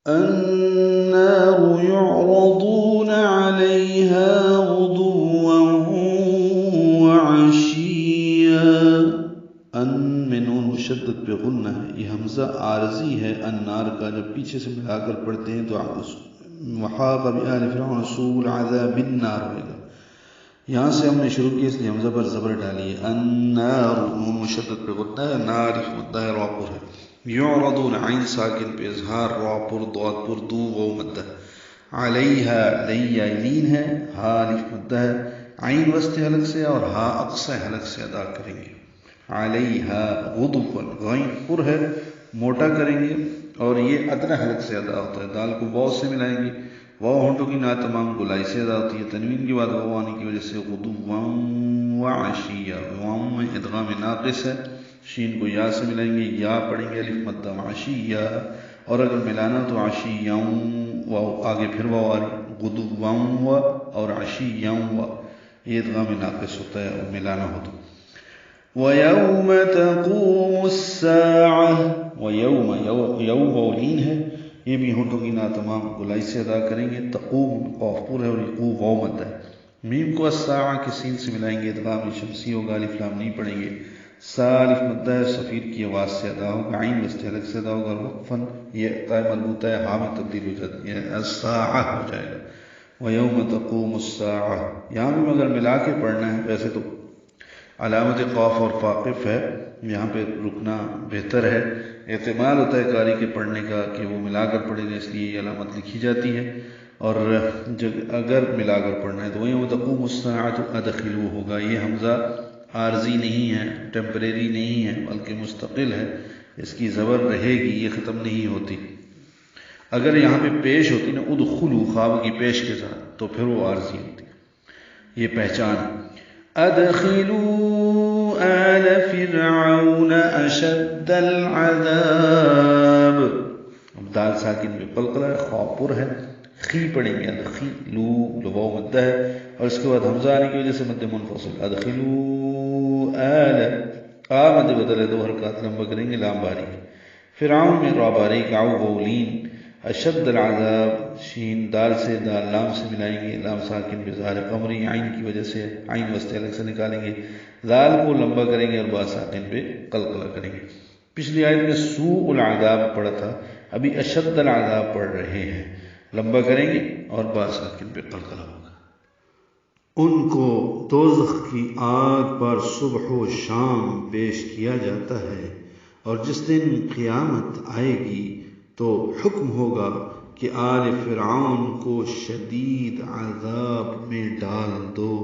النار يعرضون عليها غدوا وعشيا. ان میں نون مشدد پہ غنہ ہے، یہ حمزہ عارضی ہے النار کا، جب پیچھے سے ملا کر پڑھتے ہیں تو وحاق بآل فرعون سوء العذاب النار ہوئے گا. یہاں سے ہم نے شروع کی اس لیے حمزہ پر زبر ڈالی ہے. النار نون مشدد پہ غنہ ہے، نار مدہ ہے، را پر ہے. یعرضون عین ساکن پہ اظہار، را پر ضاد پر دو واو مدہ. علیہا لیا لین ہے، ہا الف مدہ ہے، عین وسط حلق سے اور ہا اقصی حلق سے ادا کریں گے. علیہا غضوا، غین پر ہے موٹا کریں گے اور یہ ادنی حلق سے ادا ہوتا ہے. دال کو واو سے ملائیں گے، واو ہونٹوں کی نہ تمام گلائی سے ادا ہوتی ہے. تنوین کے بعد واو آنے کی وجہ سے غدوا وعشیا، واو میں ادغام ناقص ہے، شین کو یا سے ملائیں گے، یا پڑھیں گے الف مدہ عشیا، اور اگر ملانا تو عشیا واو آگے پھر واو آ رہی، غدوا اور عشیا یہ ادغام ناقص ہوتا ہے اور ملانا ہو تو. وَيَوْمَ تَقُومُ السَّاعَةُ، وَيَوْمَ واو لین ہے، یہ بھی ہونٹوں کی نا تمام گلائی سے ادا کریں گے. تقوم قاف پر ہے اور یقو واو مد ہے. میم کو الساعہ کے سین سے ملائیں گے، ادغام شمسی ہوگا، الف لام نہیں پڑھیں گے. سا الف مد ہے، صفیر کی آواز سے ادا ہوگا، عین وسط حلق سے ادا ہوگا، وقفاً یہ طے مربوطہ ہے، ہاں میں تبدیل ہو جاتی ہے، الساعہ ہو جائے گا. وَيَوْمَ تَقُومُ السَّاعَةُ، یہاں بھی مگر ملا کے پڑھنا ہے، ویسے تو علامت قاف اور فاقف ہے، یہاں پہ رکنا بہتر ہے. احتمال ہوتا ہے قاری کے پڑھنے کا کہ وہ ملا کر پڑھے گا، اس لیے یہ علامت لکھی جاتی ہے. اور اگر ملا کر پڑھنا ہے تو وَيَوْمَ تَقُومُ السَّاعَةُ أَدْخِلُوا ہوگا. یہ حمزہ عارضی نہیں ہے، ٹیمپریری نہیں ہے، بلکہ مستقل ہے، اس کی زبر رہے گی، یہ ختم نہیں ہوتی. اگر یہاں پہ پیش ہوتی نا ادخلوا خواب کی پیش کے ساتھ تو پھر وہ عارضی ہوتی. یہ پہچان ادخلوا آل فرعون اشد العذاب. اب دال ساکن پہ قلقلہ ہے، خاء پر ہے، خی پڑھیں گے، ادخلوا واو مدہ ہے اور اس کے بعد حمزہ آنے کی وجہ سے مد منفصل. ادخلوا آل، آ مد بدل ہے، دو حرکات لمبا کریں گے، لام باریک. فرعون میں را باریک، عو واو لین. اشد العذاب، شین دال سے دال لام سے ملائیں گے، لام ساکن بظاہر قمری، عین کی وجہ سے عین وسط حلق سے نکالیں گے، دال کو لمبا کریں گے اور با ساکن پہ قلقلہ کریں گے. پچھلی آیت میں سوء العذاب پڑھا تھا، ابھی اشد العذاب پڑھ رہے ہیں، لمبا کریں گے اور با ساکن پہ قلقلہ ہوگا. ان کو دوزخ کی آگ پر صبح و شام پیش کیا جاتا ہے، اور جس دن قیامت آئے گی تو حکم ہوگا کہ آل فرعون کو شدید عذاب میں ڈال دو.